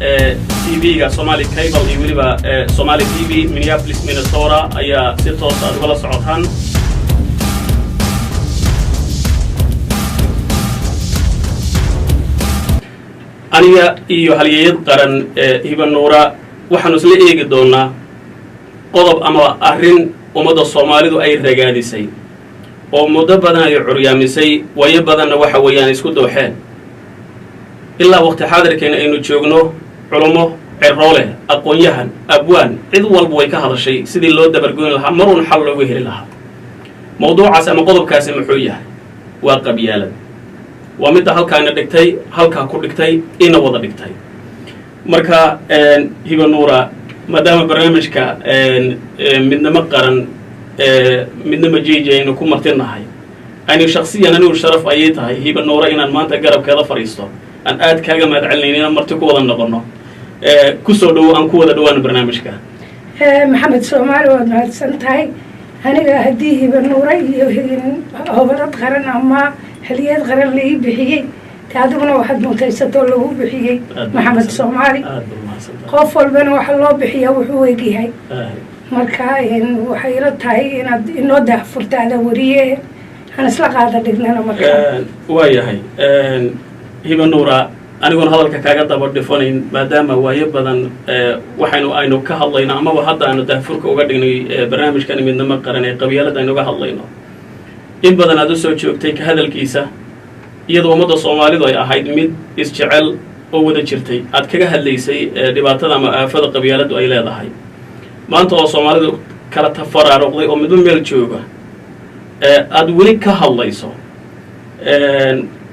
TV-ga Somali Cable iyo waliba Somali TV Minneapolis Minnesota ayaa si toos ah ugala socotaan aniga iyo halyeeyad qaran Hiba Nuura waxaanu isla eegi doonaa qodob ama arrin ummadda Soomaalidu ay ragaadisay oo muddo badan ay curyaamisay way badanna waxa weeyaan isku dooxeen ilaa waqti xaadirkeena aynu joogno culummo cirroole aqoon-yahan abwaan cid walba way ka hadashay sidii loo dabargoyn lahaa marun xal loogu heli lahaa mawduucaas ama qodobkaasi muxuu yahay waa qabyaalad waa midda halkaana dhigtay halkaa ku dhigtay ina wada dhigtay marka Hiba Nuura maadaama barnaamijka midnimo qaran midnimo jeejayna ku martinahay aynu shakhsiyan anigu sharaf ayay tahay Hiba Nuura inaan maanta garabkeeda fariisto aan aad kaaga mahadcelinayna marti ku wada noqono ku soo dhaw aan ku wada dhawaan barnaamijka maxamed Soomaali waad mahadsan tahay aniga haddii Hiba Nuura iyo howlad qaran ama halyeed qaran la ii bixiyey taaduguna waxaad mutaysatoo lagu bixiyey maxamed Soomaali qof walbana waxa loo bixiyaa wuxuu egyahay marka waxay ila tahay inaad inoo daahfurtaada wariye aan isla qaada dhignana marka waayahay Hiba Nuura aniguna hadalka kaaga daba dhifanayn maadaama waayo badan aynu ka hadlayno ama hadda aanu daahfurka uga dhignay barnaamijkan midnimo qaran ee qabyaalada aynu uga hadlayno in badan aad u soo joogtay ka hadalkiisa iyadoo ummadda Soomaalidu ay ahayd mid isjecel oo wada jirtay aad kaga hadlaysay dhibaatada ama aafada qabyaaladu ay leedahay maanta oo Soomaalidu kala tafaraaruqday oo midba meel jooga aad weli ka hadlayso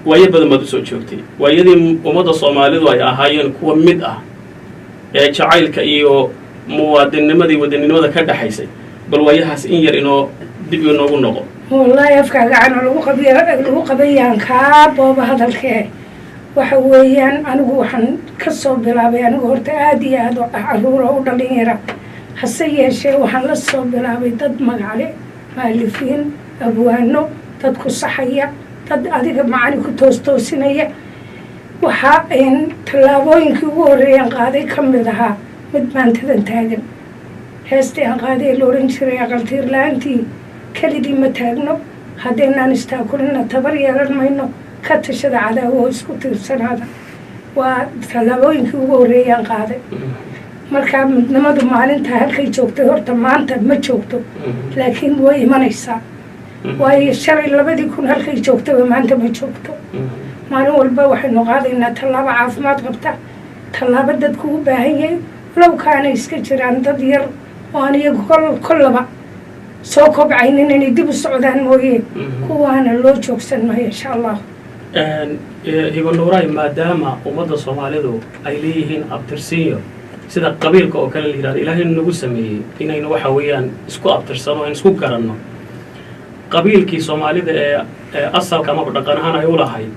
waayo badan baad u soo joogtay waayadii ummadda Soomaalidu ay ahaayeen kuwa mid ah jacaylka iyo muwaadinimadii wadanimada ka dhaxaysay bal waayahaas in yar inoo dib inoogu noqo wallahi afkaaga aan lagu qabayaan kaa booba hadalkee waxa weeyaan anigu waxaan ka soo bilaabay anigu horta aad iyo aad caruur u dhalinyara hase yeeshee waxaan la soo bilaabay dad magacle maalifiin abwaano dad ku saxaya dad adiga macani ku toostoosinaya waxa tallaabooyinkii ugu horreeyaan qaaday ka mid ahaa mid maantadan taagan heestii aan qaaday la oran jiray aqaltiir la-aantii kelidii ma taagno haddaynaan istaakulina tabar yeelan mayno ka tashada cadaawo oo isku tiirsanaada waa tallaabooyinkii ugu horreeyaan qaaday markaa midnimadu maalintaa halkay joogtay horta maanta ma joogto laakiin way imanaysaa waayo shalay 2000 halkay joogtaba maanta ma joogto maalin walba waxaynu qaadaynaa tallaabo caafimaad qabta tallaabo dadku u baahan yahay low kaana iska jiraan dad yar oo aan iyagu kollaba soo kobcaynin inay dib u socdaan mooye kuwaana loo joogsan maayo insha allah Hiba Nuura maadaama ummadda Soomaalidu ay leeyihiin abtirsiyo sida qabiilka oo kale la yiraahdo ilaahay nagu sameeyay inaynu waxa weeyaan isku abtirsano aan isku garanno qabiilkii Soomaalida ee asalka ama dhaqan ahaan ay u lahayd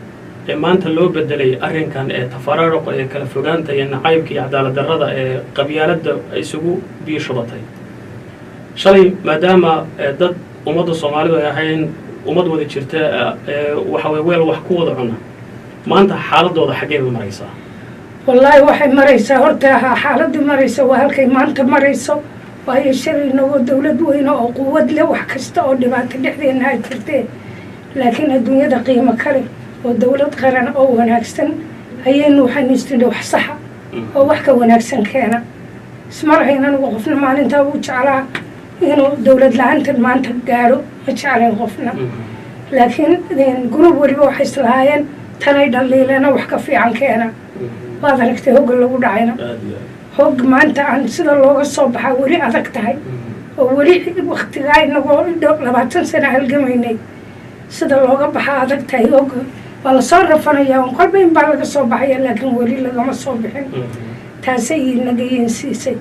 maanta loo bedelay arrinkan tafaraaruq ee kala fogaanta iyo nacaybka iyo cadaalad darrada ee qabyaalada isugu biishobatay shalay maadaama dad ummadda Soomaalidu ay ahayn ummad wada jirta waxa way weel wax ku wada cuna maanta xaaladooda xageed maraysaa wallahi waxay maraysaa horta xaaladdu maraysa waa halkay maanta marayso waayo shalay oo dawlad weyn oo quwad leh wax kasta oo dhibaato dhexdeena ay jirtay laakiin adduunyada qiimo kale oo dawlad qaran oo wanaagsan ayaynu waxaan istinay wax sax oo wax ka wanaagsan keena ismarayna anigu qofna maalinta uu jeclaa inuu dawlad la'aantan maanta gaaro ma jeclayn qofna laakiin group waliba waxay islaayeen tanay dhaliilana wax ka fiican keena waad aragtay hogga lagu dhacayna hog maanta aan sida looga soo baxaa weli adag tahay oo weli waqtigaa inagoo 20 sano halgamaynay sida looga baxaa adag tahay hogga waa lasoo rafanayaa on kolba in baa laga soo baxaya laakiin weli lagama soo bixin taasay inaga yeensiisay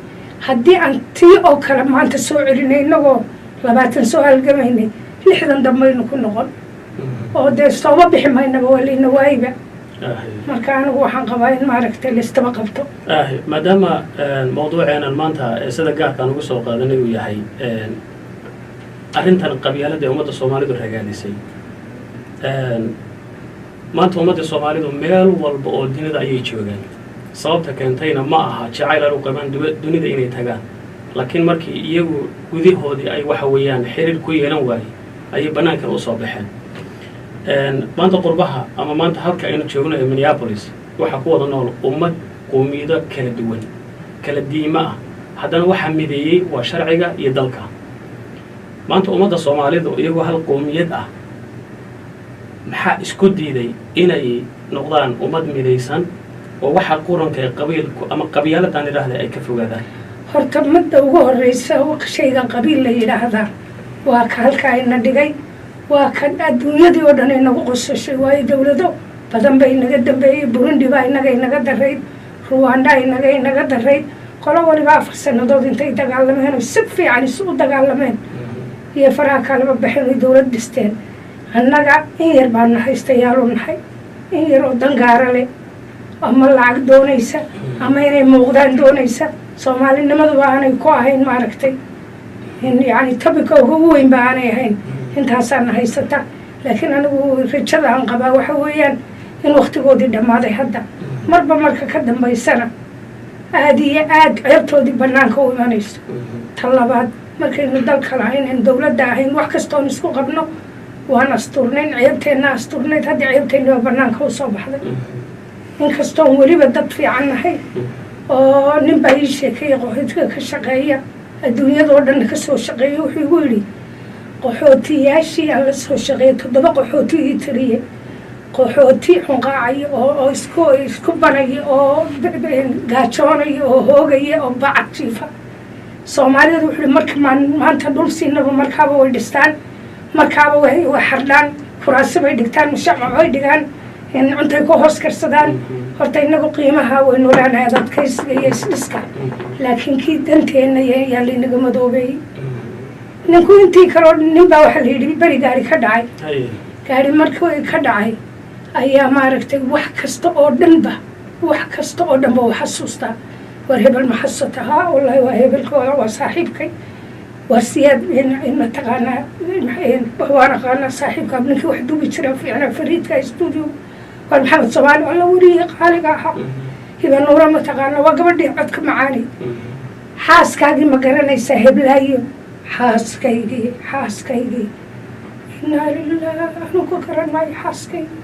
haddii aan tii oo kale maanta soo celinay inagoo 20 soo halgamaynay 60 dambaynu ku noqon oo dee sooba bixi maynaba waa layna waayba marka anigu waxaan qabaa in maaragtay listaba qabto maadaama mawduuceenan maanta sida gaarkaan ugu soo qaadanay uu yahay arrintan qabyaalada ummadda Soomaalidu ragaadisay maanta ummadda Soomaalidu meel walba oo dunida ayay joogaan sababta keentayna ma aha jacayl aan u qabaan dunida inay tagaan laakiin markii iyagu gudahoodii ay waxa weeyaan xiriir ku yeelan waayey ayay bannaankan u soo baxeen maanta qurbaha ama maanta halka aynu joogno ee Minneapolis waxaa ku wada nool ummad qowmiyado kala duwan kala diimo ah haddana waxaa mideeyey waa sharciga iyo dalka maanta ummadda Soomaalidu iyagoo hal qowmiyad ah maxaa isku diiday inay noqdaan ummad midaysan oo waxa quranka ee qabiilku ama qabyaaladaan yiraahdo ay ka fogaadaan horta midda ugu horeysa shayga qabiil la yiraahdaa waa ka halka ayna dhigay waa ka adduunyadii oo dhan inagu qosashay waayo dawlado badan bay inaga dambeeyey Burundi baa inaga daray Rwanda inaga daray qolo waliba 4 sanadood intay dagaalameen si fiican isu dagaalameen iyo faraha kala baxeen dawlad dhisteen annaga in yar baan haystayaalo nahay in yar oo dangaara leh ama lacag doonaysa ama inay muuqdaan doonaysa Soomaalinimadu aanay ku ahayn maaragtay in yani tabika ugu weyn baanay ahayn intaasaan haysata laakiin anigu rajada aan qabaa waxa weeyaan in waqtigoodii dhamaaday hadda marba marka ka dambaysana aad iyo aad ceebtoodii bannaanka u imanayso talabaad markaynu dalka lahayn in dawladda ahayn wax kastoon isku qabno waan asturnayn ceebteenna asturnayd haddii ceebteenna bannaanka u soo baxday inkastoon weliba dad fiican nahay oo nin baa ii sheekeeyey qaxootiga ka shaqeeya adduunyadoo dhan ka soo shaqeeya wuxuu igu yidhi qaxootiyaashii aan la soo shaqeeyay 7 qaxooti ii tiriyey qaxooti xunqaacaya oo isku banaya oo gaajoonaya oo hoogaya oo bacad jiifa Soomaalida wuxuu marka maanta dhul siinaba markaaba way dhistaan markaaba way xardhaan kuraasi bay dhigtaan mushaac way dhigaan in cuntay ku hoos karsadaan horta inagu qiimaha way noolaanay dadkaysiga iyo isdhiska laakiin kii danteena yaa laynaga madoobay ninku intii kale nin baa waxa la yidhi bari gaari ka dhacay gaari markii ka dhacay ayaa maaragtay wax kasta oo dhanba wax xasuustaa war hebel ma xasuustaha wallahi waa hebelkooda waa saaxiibkay waa siyaad in taqaana waan aqaana saaxiibka ninkii wax duubi jira fiicna fariidka studio waa maxamed Soomaali wala wariye qaaliga ahaa hiba nuura ma taqaana waa gabadhii codka macaani xaaskaagii ma garanaysaa heblaayo xaaskaygii inaa lillahi anu ku garan maayo xaaskaygii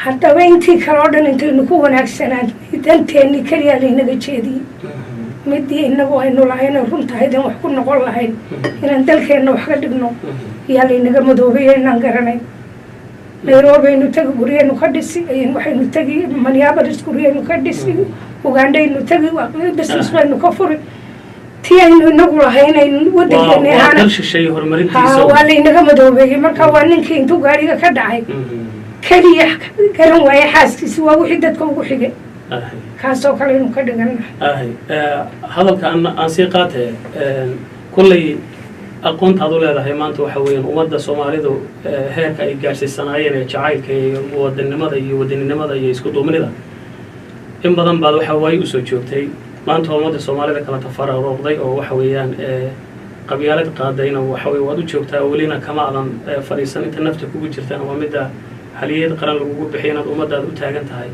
haddaba intii kale oo dhan intaynu ku wanaagsanaan danteennii keliya laynaga jeediyey midii inagu aynu lahayn oo runtahayd aan wax ku noqon lahayn inaan dalkeenna wax ka dhigno yaa laynaga madoobeeyo inaan garanayn Nairobi aynu tagi guriyaynu ka dhisi waxaynu tagi Minneapolis guriyaynu ka dhisi Uganda aynu tagi business baynu ka furi tii aynu inagu lahayn aynu wadankeena ahaan dal shisheeye horumarintiisa waa laynaga madoobeeyey marka waa ninkii intuu gaariga ka dhacay kaliya garan waaye xaaskiisi waa wixii dadka ugu xigay kaasoo kale inuu ka dhiganahay hadalka aan sii qaatay kulley aqoontaad u leedahay maanta waxa weeyaan ummadda Soomaalidu heerka ay gaarsiisanaayeen ee jacaylka iyo wadaninimada iyo isku duubnida in badan baad waxa way u soo joogtay maanta ummadda Soomaalida kala tafaraaruqday oo waxa weeyaan qabyaalad qaadayna waxa way wad u joogtaa welina kama adan fariisan inta nafta kugu jirtaan waa midda haliyad qaran lagu bixiyo inaad ummadaada u taagan tahay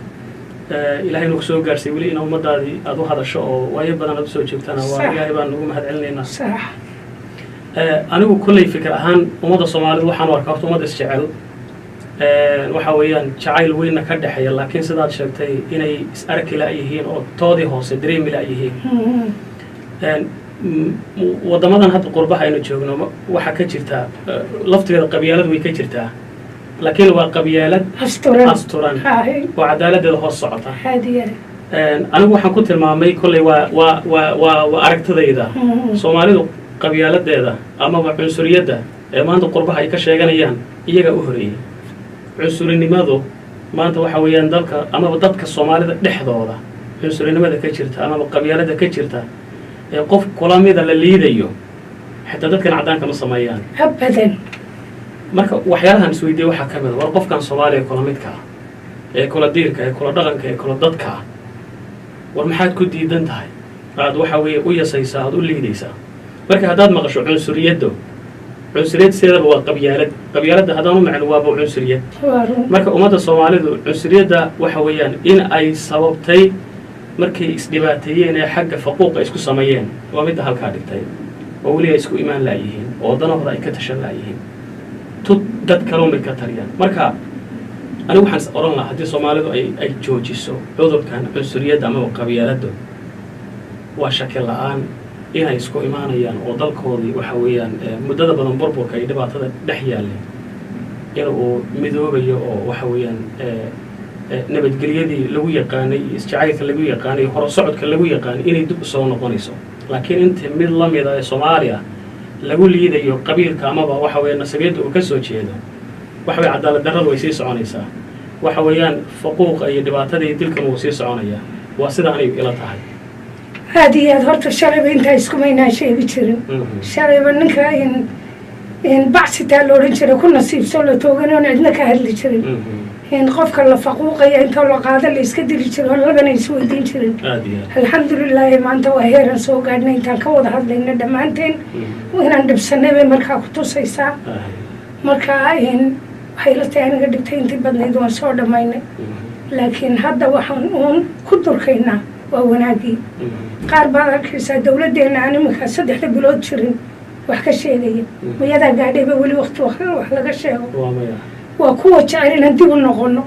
ilaahay inuu soo gaarsay weli in ummadaadii aad u hadasho oo waayo badan aad u soo joogtana waa ilaahay baan ugu mahadcelinaynaa anigu kulley fikir ahaan ummadda Soomaalidu waxaan u arkaa horta ummad isjecel waxa weeyaan jacayl weynna ka dhaxeeya laakiin sidaad sheegtay inay is arki la yihiin oo toodii hoose dareemi la yihiin wadamadan hadda qurbaha aynu joogno waxa ka jirta laftigeeda qabyaalad way ka jirtaa laakiin waa qabyaalad asturan oo cadaaladdeeda hoos socota anigu waxaan ku tilmaamay kulley waa aragtidayda Soomaalidu qabyaaladeeda amaba cunsuriyadda ee maanta qurbaha ay ka sheeganayaan iyaga u horeeyay cunsurinimadu maanta waxa weeyaan dalka amaba dadka Soomaalida dhexdooda cunsurinimada ka jirta amaba qabyaalada ka jirta ee qof kulamida la liidayo xitaa dadkan cadaanka ma sameeyaan abadan marka waxyaalahan isweydiiyay waxa ka mid ah war qofkan Soomaaliya kulamidka ee kula diirka ee kula dhaqanka ee kula dadka war maxaad ku diidan tahay aad waxa weeye u yasaysaa aad u liidaysaa marka haddaad maqasho cunsuriyadda seedaba waa qabyaaladda haddaan u macno waaba cunsuriyad marka ummadda Soomaalidu cunsuriyadda waxa weeyaan in ay sababtay markay isdhibaateeyeen ee xagga faquuqa isku sameeyeen waa midda halkaa dhigtay oo weli ay isku imaan laayihiin oo danahooda ay ka tashan laayihiin dad kalun bay ka tariyaan marka anigu waxaan oran lahaa haddii soomaalidu ay joojiso cudurkan cunsuriyadda amaba qabyaaladda waa shaki la-aan inay isku imaanayaan oo dalkoodii waxa weeyaan muddada badan burburka iyo dhibaatada dhex yaalleen in uu midoobayo oo waxa weeyaan nabadgelyadii lagu yaqaanay isjacaylka lagu yaqaanay horo socodka lagu yaqaanay inay dib u soo noqonayso laakiin inta mid la mida ee soomaaliya lagu liidayo qabiilka amaba waxa weeye nasabiyadda uu ka soo jeedo waxa weeye cadaalad darradu way sii soconaysaa waxa weeyaan faquuqa iyo dhibaatada iyo dilkan wuu sii soconayaa waa sida anay ila tahay aad iyo aad horta shalayba intaa iskumaynaan sheegi jirin shalayba ninka in bacsitaa la odhan jiray ku nasiibsoo la toogan oon cidna ka hadli jirin in qofka la faquuqaya intoo la qaado la iska dili jiro oon lagana isweydiin jirin alxamdulilaahi maanta waa heeran soo gaadhnay intaan ka wada hadlayna dhammaanteen inaan dhibsanay bay markaa ku tusaysaa marka waxay la tahay aniga dhibtay intii badnayd waan soo dhammaynay laakiin hadda waxaan uun ku durkaynaa waa wanaagii qaar baad arkaysaa dawladdeena aan iminkaa 3 bilood jirin wax ka sheegaya mayadaa gaadhayba weli waqti wax laga sheego waa kuwa jecel inaan dib u noqono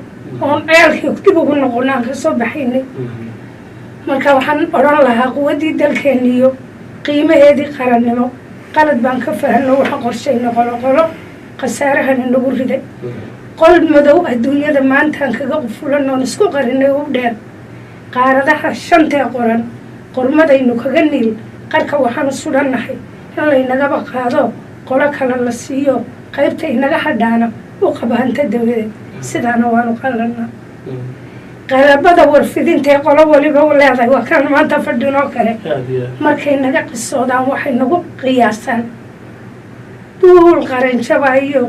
oon ciyaalkii dib ugu noqono aan ka soo baxaynay marka waxaan odhan lahaa quwaddii dalkeeniyo qiimaheedii qarannimo qalad baan ka fahanno waxaan qorshayno qoloqolo khasaarahana nagu riday qol madow adduunyada maantaan kaga qufulan oon isku qarinay u dheer qaaradaha 5 qoran qormadaynu kaga niil qarka waxaanu sudhannahay in laynagaba qaado qolo kale la siiyo qaybta inaga hadhaana u qabahanta dawadeed sidaana waanu qalanaa qalabada warfidintae qolo waliba u leedahay waa kaan maanta fadhinoo kale markay naga qisoodaan waxay nagu qiyaasaan duul qaranjaba iyo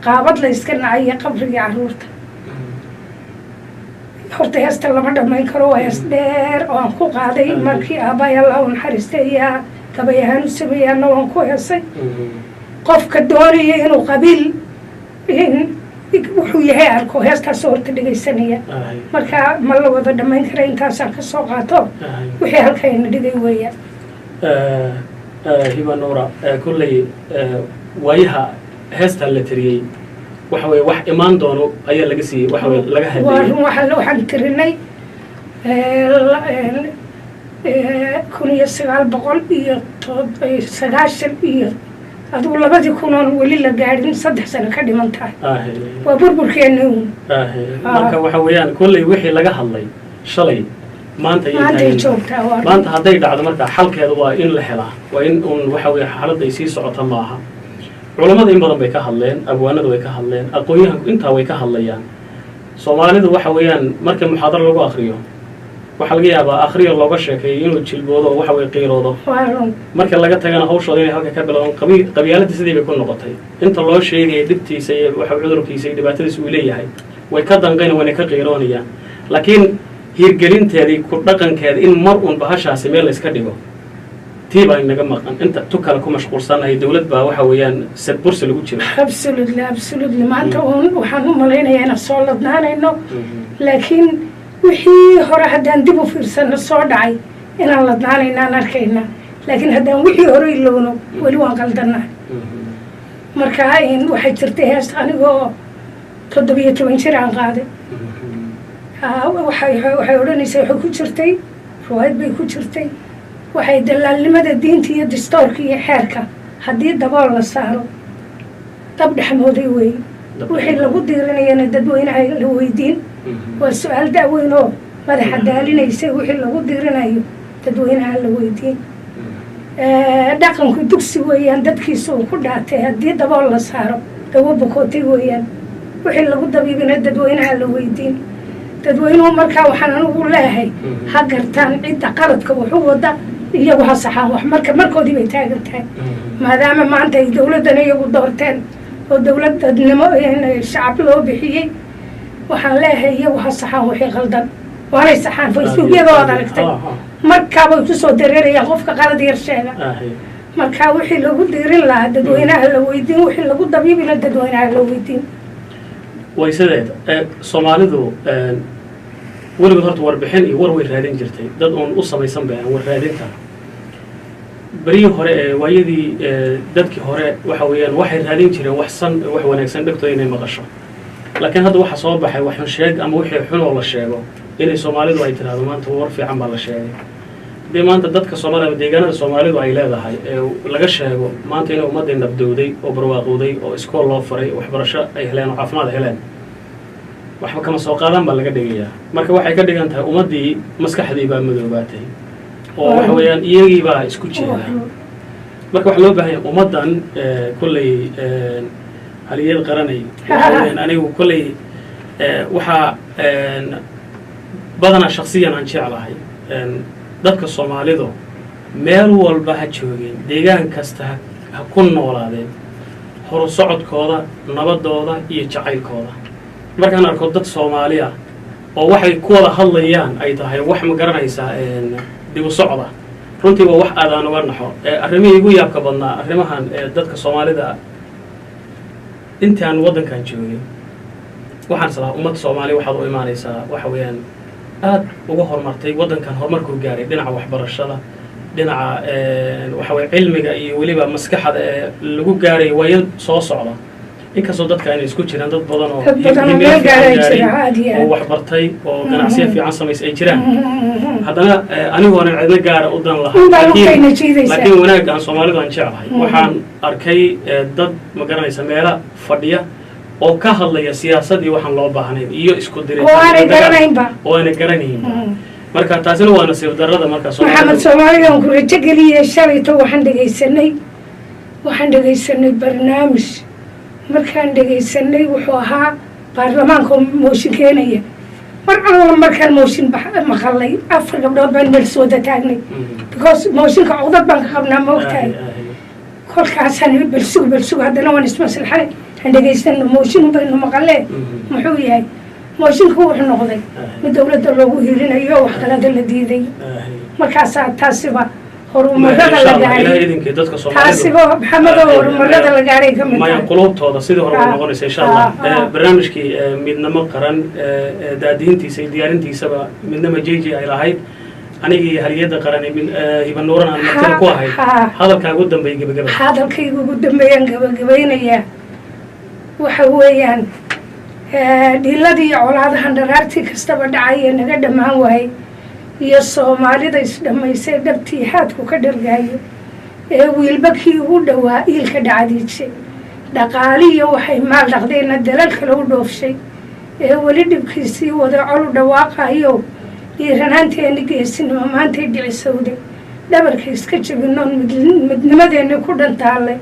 qaabad la yska nacayo qabrigii carruurta horta heesta lama dhammayn karo waa hees dheer oo aan ku qaaday markii aabbahay allah u naxariistay ayaa gabay ahaan u sameeyaana waan ku heesay qofka doonaya inuu qabiil wuxuu yahay arko heestaasoo horta dhegaysanaya marka ma la wada dhammayn kara intaasaan ka soo qaato wixii halkayna dhigay weeyaan hiba nuura kulley waayaha heestaa la tiriyey waxa weeye wax imaan doono ayaa laga siiyey waxa weeye laga hadlayay waxaan tirinay 1990 iyo adigu 2000 weli la gaadhin 3 sano ka dhiman tahay waa burburkeena marka waxa weeyaan kulley wixii laga hadlay shalay maanta joogtaa maanta hadday dhacdo marka xalkeedu waa in la helaa waa in waxa weeye xaaladda ay sii socota maaha culamada in badan bay ka hadleen abwaanadu way ka hadleen aqoonyahanku intaa way ka hadlayaan soomaalidu waxa weeyaan marka muxaadaro lagu akriyo waxaa laga yaabaa akhriya looga sheekeeyo inuu jilboodo oo waxa weeye qiiroodo marka laga tagana hawshooda inay halka ka bilowdaan qabyaaladii sidii bay ku noqotay inta loo sheegaya dhibtiisa iyo waxa cudurkiisa iyo dhibaatadiisa uu leeyahay way ka danqayna wayna ka qiiroonayaan laakiin hirgelinteedii ku dhaqankeeda in mar un bahashaasi meel la iska dhigo tii baa inaga maqan inta tu kale ku mashquulsanahay dawlad baa waxa weeyaan bursi lagu jiro absolutely maanta waxaan u malaynayaa inaan soo ladnaanayno laakiin wixii hore haddaan dib u fiirsano soo dhacay inaan ladnaanaynaan arkaynaa laakiin haddaan wixii hore ilowno weli waan qaldannahay marka waxay jirtay heesta anigoo 17 jir aan qaaday waxay odhanaysaa waxay ku jirtay riwaayad bay ku jirtay waxay dalaalnimada diinta iyo dastoorka iyo xeerka haddii dabool la saaro dab dhexmooday wey wixii lagu diirinayana dadweynaha la weydiin waa su-aal da'weyn oo madaxa daalinaysa wixii lagu diirinayo dadweynaha la weydiin dhaqanku dugsi weeyaan dadkiisa uu ku dhaatay haddii dabool la saaro dawo bokootay weeyaan wixii lagu dabiibina dadweynaha la weydiin dadweynuhu markaa waxaan anigu leeyahay ha gartaan cidda qaladka wuxuu wada iyagu ha saxaan wax markoodii bay taagan tahay maadaama maanta ay dawladdana iyagu doorteen oo dawladnimo shacab loo bixiyey waxaan leeyahay iyagu ha saxaan wixii qaldan waanay saxaan facebookyada waad aragtay markaabay kusoo dareerayaan qofka qalad yar sheega markaa wixii lagu diirin lahaa dadweynaha la weydiin wixii lagu dabiibina dadweynaha la weydiin waysadeed soomaalidu weliba horta warbixin iyo war way raadin jirtay dad uun u samaysan bay aan war raadinta berihii hore ee waayadii dadkii hore waxa weeyaan waxay raadin jireen wax wanaagsan dhegtooda inay maqasho laakiin hadda waxa soo baxay wax sheeg ama wixii xun oo la sheego inay Soomaalidu ay tiraahdo maanta war fiican baa la sheegay dee maanta dadka Soomaaliya deegaanada Soomaalidu ay leedahay laga sheego maanta inay ummadda nabdowday oo barwaaqowday oo iskool loo faray waxbarasho ay heleen oo caafimaad heleen waxba kama soo qaadan baa laga dhigayaa marka waxay ka dhigan tahay ummadii maskaxdii baa madoobaatay oo waxa weeyaan iyagii baa isku jeeda marka waxa loo baahan yahay ummaddan kulley haliyad qaranay waxaan anigu kulley waxa badana shakhsiyan aan jeclahay dadka Soomaalidu meel walba ha joogeen deegaan kasta ha ku noolaadeen hor socodkooda nabadooda iyo jacaylkooda markaan arko dad Soomaali ah oo waxay ku wada hadlayaan ay tahay wax ma garanaysaa dib u socda runtii waa wax aad aan uga naxo arrimihii ugu yaabka badnaa arrimahan dadka Soomaalida intaan wadankan joogay waxaan salaam ummad Soomaali waxaad u imaanaysaa waxa weeyaan aad uga horumartay wadankan horumarku gaaray dhinaca waxbarashada dhinaca waxa weey cilmiga iyo waliba maskaxda lagu gaaray wayad soo socda inkastoo dadka ay isku jiraan dad badan oo wax bartay oo ganacsiyo fiican sameys ay jiraan haddana anigu aan cidna gaar u dan lahaa laakiin wanaag aan Soomaalidu aan jeclahay waxaan arkay dad ma garanaysa meela fadhiya oo ka hadlaya siyaasadii waxaan loo baahnayn iyo isku diray oo aan garanaynba marka taasina waa nasiib darrada marka Maxamed Soomaaliga ku rajo galiyay shalayto waxaan dhageysanay barnaamij markaan dhageysanay wuxuu ahaa baarlamaanka mooshin keenaya markaan mooshin maqalay afar gabdhood baan meel soo taagnay because mooshinka codad baan ka qabnaa ma ogtahay kolkaasaan balsug haddana waan ismaslaxay aan dhageysano mooshin baynu maqalee muxuu yahay mooshinka wuxuu noqday mid dawladda loogu hiilinayo wax kalada la diiday markaasaa taasiba horumarada la gaaray taasiba maxamed horumarada la gaaray ka mid ah qulubtooda sidii hore way noqonaysaa insha Allah barnaamijkii midnimo qaran daadiintiisa iyo diyaarintiisaba midnimo jeeji ay lahayd anigii haliyada qaran Hiba Nuuran aan martida ku ahay hadalkaaga ugu dambeeyay gabagabada hadalkayga ugu dambeeyay gabagabaynaya waxa weeyaan dhiladii colaadahan dharaartii kastaba dhacay naga dhamaan waayay iyo Soomaalida is dhamaysay dhabtii haadku ka dhargaayo wiilba kii ugu dhawaa ilka dhacdiisay dhaqaaliyo waxay maal dhaqdeen dalal kale u dhoofshay wali dhibkiisii wada col dhawaaqayo dhiiranaanteena geesinimo maanta dhicisowday dhabarka iska jabinoon midnimadeena ku dhantaalay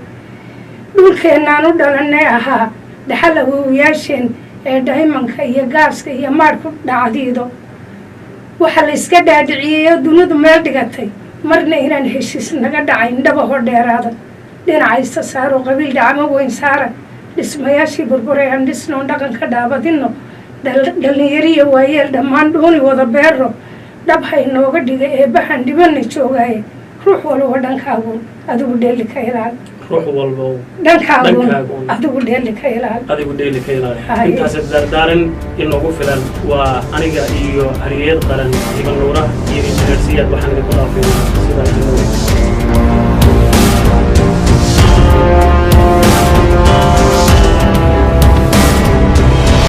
dhulkeenaan u dhalanay ahaa dhaxal awoowayaasheen dhaymanka iyo gaaska iyo maadhku dhacdiido waxa la iska dhaadhiciyay dunidu meel dhigatay marna inaan heshiis naga dhacayn dhaba hor dheeraada dhinacaysta saaro qabiil dhacamo weyn saara dhismayaashii burburay aan dhisnoon dhaqanka dhaabadino dhalinyariya waayeel dhammaan dhuuni wada beero dhab hay nooga dhiga eebbahan dhibana joogaaye ruux walba dhankaagu adigu dheeli ka ilaal ruux walba dhankaagu adigu dheeli ka ilaal intaas dardaaran inoogu filan waa aniga iyo haliyad qaran Hiba Nuura iyo injineersiyaad waxaan idinku dhaafay sidaa